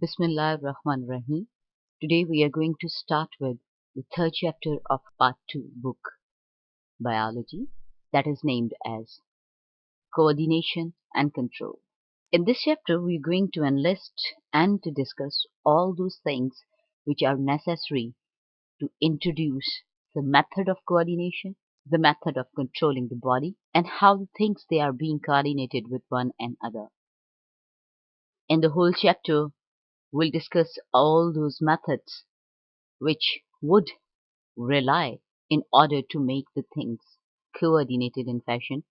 Bismillah ar-Rahman Rahim. Today we are going to start with the third chapter of part 2 book Biology, that is named as Coordination and Control. In this chapter we are going to enlist and to discuss all those things which are necessary to introduce the method of coordination, the method of controlling the body, and how the things they are being coordinated with one another. In the whole chapter we'll discuss all those methods which would rely in order to make the things coordinated in fashion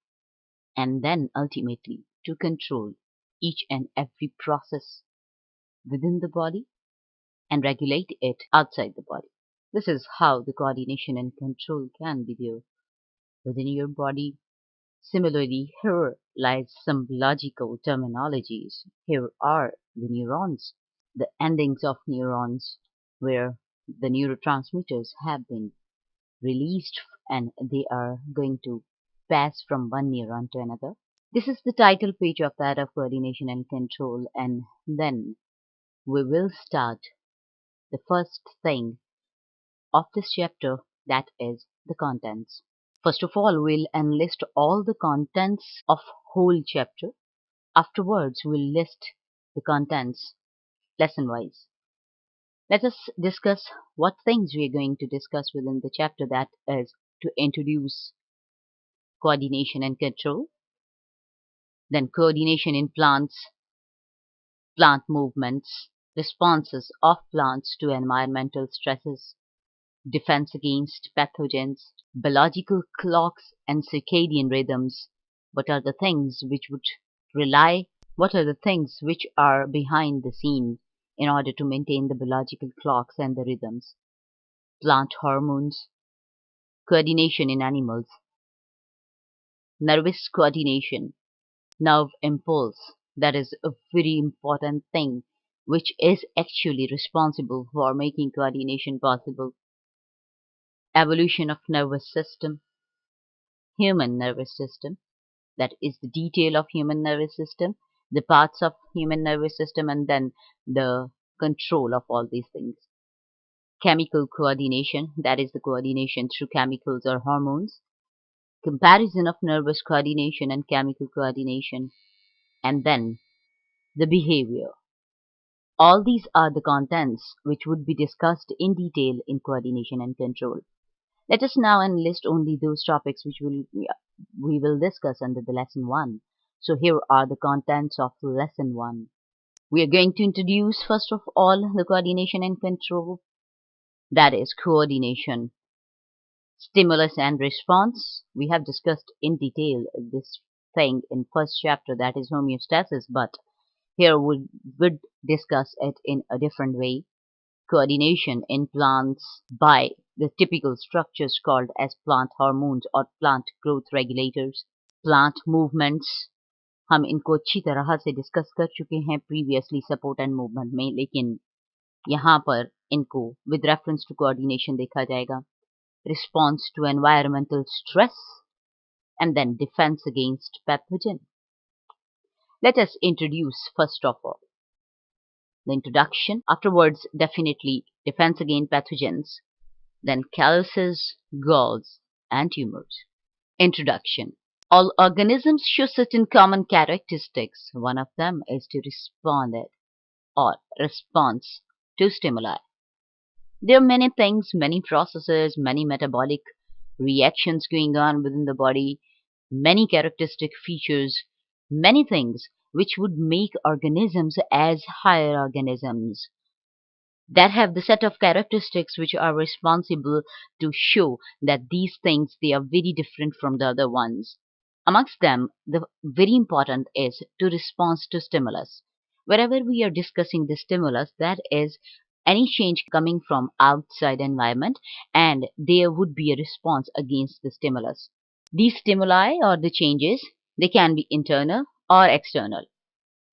and then ultimately to control each and every process within the body and regulate it outside the body. This is how the coordination and control can be there within your body. Similarly, here lies some logical terminologies. Here are the neurons, the endings of neurons where the neurotransmitters have been released and they are going to pass from one neuron to another. This is the title page of that of coordination and control, and then we will start the first thing of this chapter, that is the contents. First of all, we'll enlist all the contents of whole chapter. Afterwards, we'll list the contents lesson wise. Let us discuss what things we are going to discuss within the chapter, that is to introduce coordination and control, then coordination in plants, plant movements, responses of plants to environmental stresses, defense against pathogens, biological clocks and circadian rhythms. What are the things which would rely, what are the things which are behind the scene in order to maintain the biological clocks and the rhythms? Plant hormones, coordination in animals, nervous coordination, nerve impulse, that is a very important thing which is actually responsible for making coordination possible. Evolution of nervous system, human nervous system, that is the detail of human nervous system, the parts of human nervous system, and then the control of all these things. Chemical coordination, that is the coordination through chemicals or hormones. Comparison of nervous coordination and chemical coordination, and then the behavior. All these are the contents which would be discussed in detail in coordination and control. Let us now enlist only those topics which we will discuss under the lesson 1. So here are the contents of lesson 1. We are going to introduce first of all the coordination and control, that is coordination. Stimulus and response. We have discussed in detail this thing in first chapter, that is homeostasis, but here we would discuss it in a different way. Coordination in plants by the typical structures called as plant hormones और plant growth regulators. Plant movements, हम इनको अच्छी तरह से discuss कर चुके हैं previously support and movement में, लेकिन यहाँ पर इनको विद रेफरेंस टू कोऑर्डिनेशन देखा जाएगा. Response to environmental stress, and then defense against pathogen. Let us introduce first of all the introduction, afterwards definitely defense against pathogens, then calluses, galls, and tumors. Introduction. All organisms show certain common characteristics. One of them is to respond or response to stimuli. There are many things, many processes, many metabolic reactions going on within the body, many characteristic features, many things which would make organisms as higher organisms that have the set of characteristics which are responsible to show that these things, they are very different from the other ones. Amongst them, the very important is to respond to stimulus. Wherever we are discussing the stimulus, that is any change coming from outside environment, and there would be a response against the stimulus. These stimuli or the changes, they can be internal or external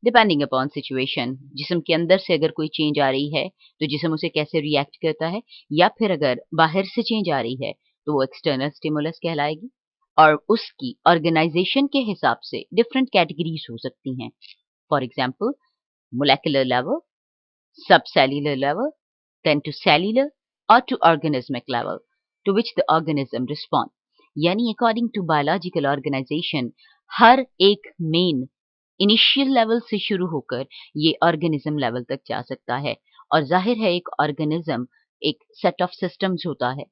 depending upon situation. जिस्म के अंदर से अगर कोई change आ रही है तो जिस्म उसे कैसे रिएक्ट करता है, या फिर अगर बाहर से चेंज आ रही है तो वो एक्सटर्नल स्टिमुलस कहलाएगी, और उसकी ऑर्गेनाइजेशन के हिसाब से डिफरेंट कैटेगरीज हो सकती हैं. For example molecular level, subcellular level, then to cellular or to organismic level, to which the organism respond. यानी अकॉर्डिंग टू बायोलॉजिकल ऑर्गेनाइजेशन हर एक मेन इनिशियल लेवल से शुरू होकर ये ऑर्गेनिज्म लेवल तक जा सकता है। और जाहिर है एक ऑर्गेनिज्म एक सेट ऑफ सिस्टम्स होता है।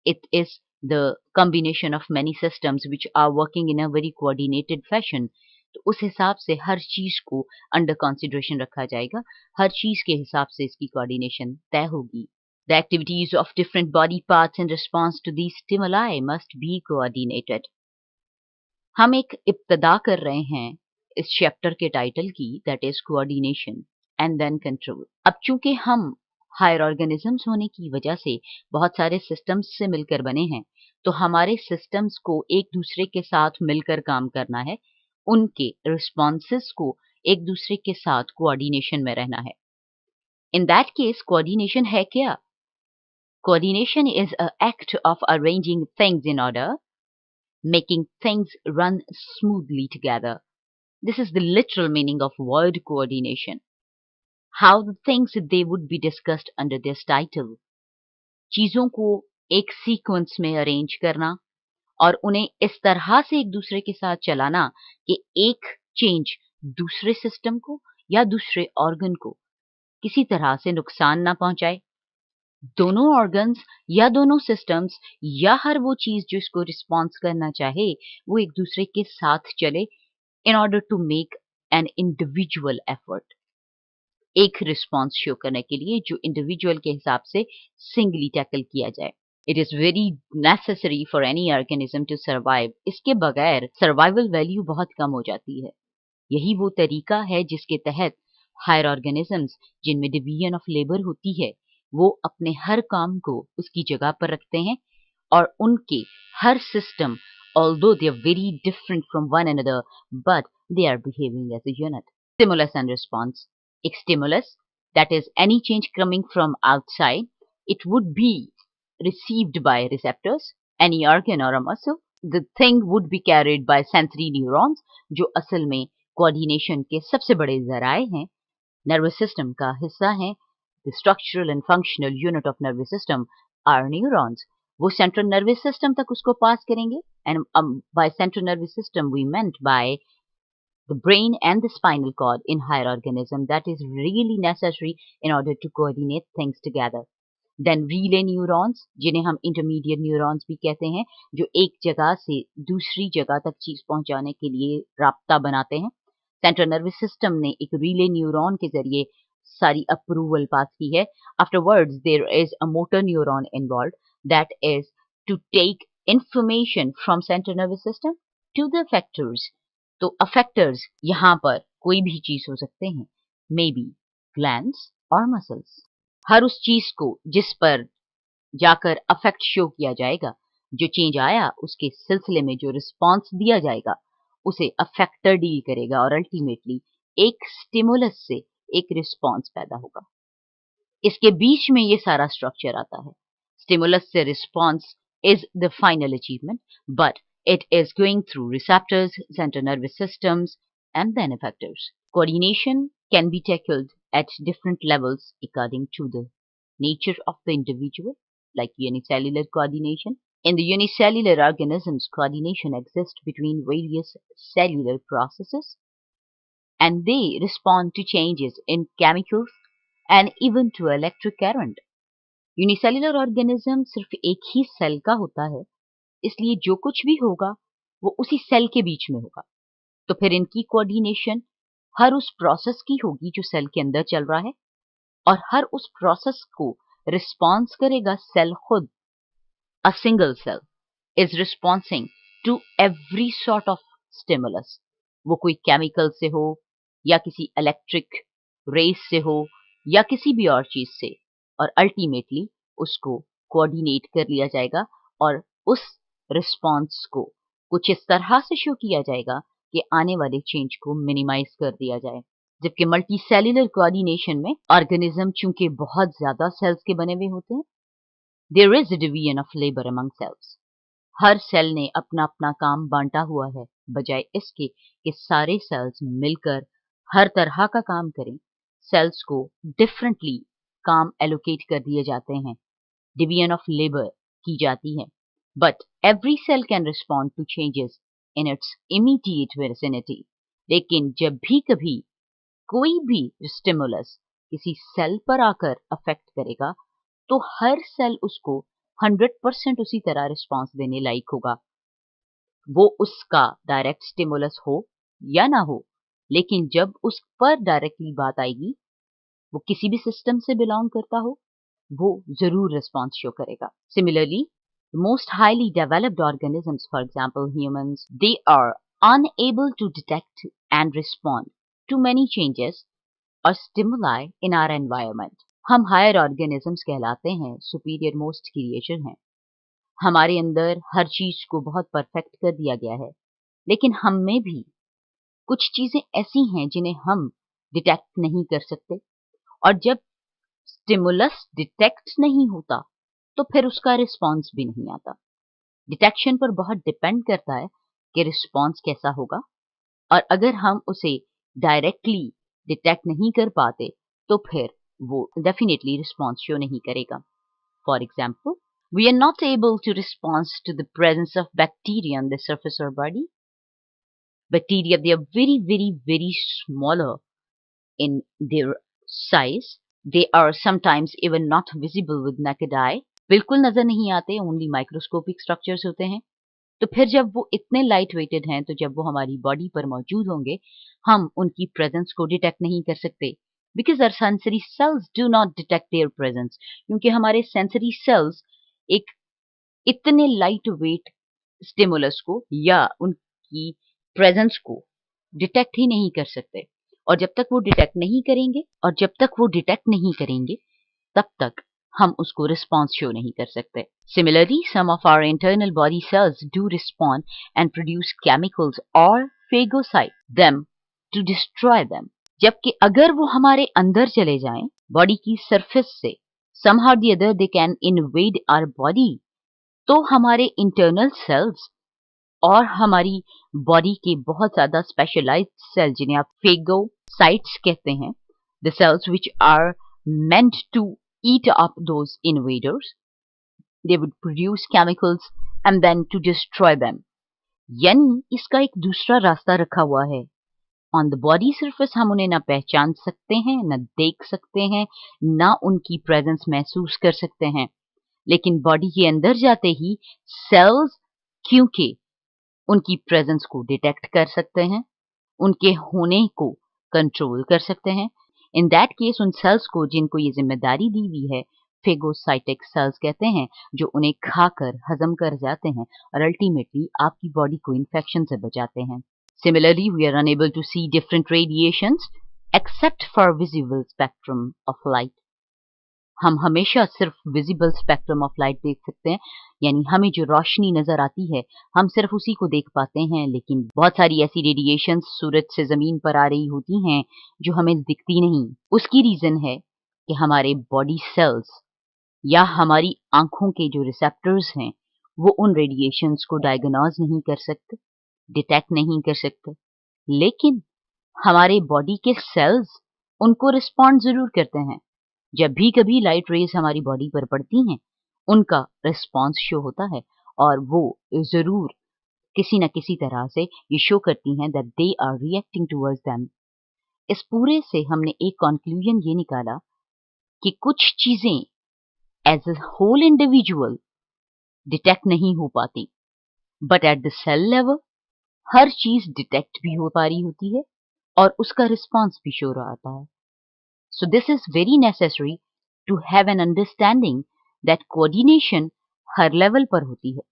It is the combination of many systems which are working in a very coordinated fashion. तो उस हिसाब से हर चीज को अंडर कंसिडरेशन रखा जाएगा, हर चीज के हिसाब से इसकी कोऑर्डिनेशन तय होगी। The activities of different body parts in response to these stimuli must be coordinated. हम एक इब्तदा कर रहे हैं इस चैप्टर के टाइटल की, that is coordination and then control. अब चूंकि हम हायर ऑर्गेनिजम्स होने की वजह से बहुत सारे सिस्टम्स से मिलकर बने हैं, तो हमारे सिस्टम्स को एक दूसरे के साथ मिलकर काम करना है, उनके रिस्पॉन्सेस को एक दूसरे के साथ कोऑर्डिनेशन में रहना है। इन दैट केस कोऑर्डिनेशन है क्या? Coordination is a act of arranging things in order, making things run smoothly together. This is the literal meaning of word coordination. How the things they would be discussed under this title. चीजों को एक sequence में arrange करना और उन्हें इस तरह से एक दूसरे के साथ चलाना कि एक चेंज दूसरे सिस्टम को या दूसरे ऑर्गन को किसी तरह से नुकसान ना पहुंचाए। दोनों ऑर्गन्स या दोनों सिस्टम्स या हर वो चीज जो इसको रिस्पॉन्स करना चाहे वो एक दूसरे के साथ चले in order to make an individual effort. एक रिस्पॉन्स शो करने के लिए जो इंडिविजुअल के हिसाब से सिंगली टैकल किया जाए। It is very necessary for any organism to survive. इसके बगैर सर्वाइवल वैल्यू बहुत कम हो जाती है। यही वो तरीका है जिसके तहत हायर ऑर्गेनिजम्स जिनमें डिवीजन ऑफ लेबर होती है वो अपने हर काम को उसकी जगह पर रखते हैं और उनके हर system although they are very different from one another, but they are behaving as a unit. Stimulus and response. A stimulus, that is any change coming from outside, it would be received by receptors, any organ or a muscle. The thing would be carried by sensory neurons, जो असल में coordination के सबसे बड़े जराए हैं, nervous system का हिस्सा हैं. The structural and functional unit of nervous system are neurons. वो सेंट्रल नर्वस सिस्टम तक उसको पास करेंगे and by central nervous system we meant by the brain and the spinal cord in higher organism that is really necessary in order to coordinate things together. Then relay neurons जिन्हें हम intermediate neurons भी कहते हैं, जो एक जगह से दूसरी जगह तक चीज पहुंचाने के लिए राब्ता बनाते हैं। सेंट्रल नर्वस सिस्टम ने एक रिले न्यूरॉन के जरिए सारी अप्रूवल पास की है। Afterwards there is a motor neuron involve that is to take information from central nervous system to the effectors. तो effectors यहाँ पर कोई भी चीज हो सकते हैं, maybe glands or muscles. हर उस चीज को जिस पर जाकर अफेक्ट शो किया जाएगा, जो चेंज आया उसके सिलसिले में जो रिस्पॉन्स दिया जाएगा उसे अफेक्टर डील करेगा और अल्टीमेटली एक स्टिमुलस से एक रिस्पॉन्स पैदा होगा। इसके बीच में ये सारा स्ट्रक्चर आता है। Stimulus से response is the final achievement, but it is going through receptors, central nervous systems, and then effectors. Coordination can be tackled at different levels according to the nature of the individual, like unicellular coordination. In the unicellular organisms, coordination exists between various cellular processes, and they respond to changes in chemicals and even to electric current. Unicellular organism सिर्फ एक ही cell का होता है, इसलिए जो कुछ भी होगा वो उसी सेल के बीच में होगा। तो फिर इनकी कोऑर्डिनेशन हर उस प्रोसेस की होगी जो सेल के अंदर चल रहा है और हर उस प्रोसेस को रिस्पॉन्स करेगा सेल खुद। A single cell is responsing to every sort of stimulus, वो कोई केमिकल से हो या किसी इलेक्ट्रिक रेस से हो या किसी भी और चीज से, और अल्टीमेटली उसको कोऑर्डिनेट कर लिया जाएगा और उस रिस्पॉन्स को कुछ इस तरह से शो किया जाएगा कि आने वाले चेंज को मिनिमाइज कर दिया जाए। जबकि मल्टी सेल्युलर कोऑर्डिनेशन में ऑर्गेनिज्म चूंकि बहुत ज्यादा सेल्स के बने हुए होते हैं, there is a division of labour among cells. हर सेल ने अपना अपना काम बांटा हुआ है, बजाय इसके कि सारे सेल्स मिलकर हर तरह का काम करें। सेल्स को डिफरेंटली काम एलोकेट कर दिए जाते हैं, डिवीजन ऑफ लेबर की जाती है, but every cell can respond to changes in its immediate vicinity. लेकिन जब भी कभी कोई भी स्टिमुलस किसी सेल पर आकर अफेक्ट करेगा तो हर सेल उसको 100% उसी तरह रिस्पॉन्स देने लायक होगा, वो उसका डायरेक्ट स्टिमुलस हो या ना हो। लेकिन जब उस पर डायरेक्टली बात आएगी, वो किसी भी सिस्टम से बिलोंग करता हो, वो जरूर रिस्पॉन्स शो करेगा। Similarly, most highly developed organisms, for example humans, they are unable to detect and respond to many changes or stimuli in our environment. हम हायर ऑर्गेनिजम्स कहलाते हैं, सुपीरियर मोस्ट क्रिएचर हैं। हमारे अंदर हर चीज को बहुत परफेक्ट कर दिया गया है, लेकिन हम में भी कुछ चीजें ऐसी हैं जिन्हें हम डिटेक्ट नहीं कर सकते, और जब स्टिमुलस डिटेक्ट नहीं होता तो फिर उसका रिस्पॉन्स भी नहीं आता। डिटेक्शन पर बहुत डिपेंड करता है कि रिस्पॉन्स कैसा होगा, और अगर हम उसे डायरेक्टली डिटेक्ट नहीं कर पाते तो फिर वो डेफिनेटली रिस्पॉन्स शो नहीं करेगा। For example, we are not able to respond to the presence of bacteria on the surface of our body. Bacteria, they are very, very, very smaller in their size. They are sometimes even not visible with naked eye. बिल्कुल नजर नहीं आते, only microscopic structures होते हैं। तो फिर जब वो इतने लाइट वेटेड हैं, तो जब वो हमारी बॉडी पर मौजूद होंगे, हम उनकी प्रेजेंस को डिटेक्ट नहीं कर सकते, because our sensory cells do not detect their presence. क्योंकि हमारे सेंसरी सेल्स एक इतने लाइट वेट स्टिमुलस को या उनकी प्रेजेंस को डिटेक्ट ही नहीं कर सकते। और जब तक वो डिटेक्ट नहीं करेंगे तब तक हम उसको रिस्पॉन्स शो नहीं कर सकते। Similarly, some of our internal body cells do respond and produce chemicals और phagocyte them to destroy them. जबकि अगर वो हमारे अंदर चले जाएं बॉडी की सरफेस से, somehow or the other they can invade our body, तो हमारे इंटरनल सेल्स और हमारी बॉडी के बहुत ज्यादा स्पेशलाइज्ड सेल, जिन्हें आप फेगोसाइट्स कहते हैं, the cells which are meant to eat up those invaders, they would produce chemicals and then to destroy them. यानी इसका एक दूसरा रास्ता रखा हुआ है। ऑन द बॉडी सरफेस हम उन्हें ना पहचान सकते हैं, ना देख सकते हैं, ना उनकी प्रेजेंस महसूस कर सकते हैं, लेकिन बॉडी के अंदर जाते ही सेल्स क्योंकि उनकी प्रेजेंस को डिटेक्ट कर सकते हैं, उनके होने को कंट्रोल कर सकते हैं। इन दैट केस उन सेल्स को जिनको ये जिम्मेदारी दी हुई है फेगोसाइटिक सेल्स कहते हैं, जो उन्हें खाकर हजम कर जाते हैं और अल्टीमेटली आपकी बॉडी को इन्फेक्शन से बचाते हैं। Similarly, we are unable to see different radiations except for visible spectrum of light. हम हमेशा सिर्फ विजिबल स्पेक्ट्रम ऑफ लाइट देख सकते हैं, यानी हमें जो रोशनी नजर आती है हम सिर्फ उसी को देख पाते हैं, लेकिन बहुत सारी ऐसी रेडिएशंस सूरज से जमीन पर आ रही होती हैं जो हमें दिखती नहीं। उसकी रीजन है कि हमारे बॉडी सेल्स या हमारी आंखों के जो रिसेप्टर्स हैं वो उन रेडिएशंस को डायग्नोज नहीं कर सकते, डिटेक्ट नहीं कर सकते, लेकिन हमारे बॉडी के सेल्स उनको रिस्पॉन्ड जरूर करते हैं। जब भी कभी लाइट रेज हमारी बॉडी पर पड़ती हैं, उनका रिस्पॉन्स शो होता है और वो जरूर किसी न किसी तरह से ये शो करती हैं that they are reacting towards them. इस पूरे से हमने एक कंक्लूजन ये निकाला कि कुछ चीजें as a whole individual detect नहीं हो पाती, but at the cell level हर चीज डिटेक्ट भी हो पा रही होती है और उसका रिस्पॉन्स भी शो आता है। So this is very necessary to have an understanding that coordination her level पर होती है,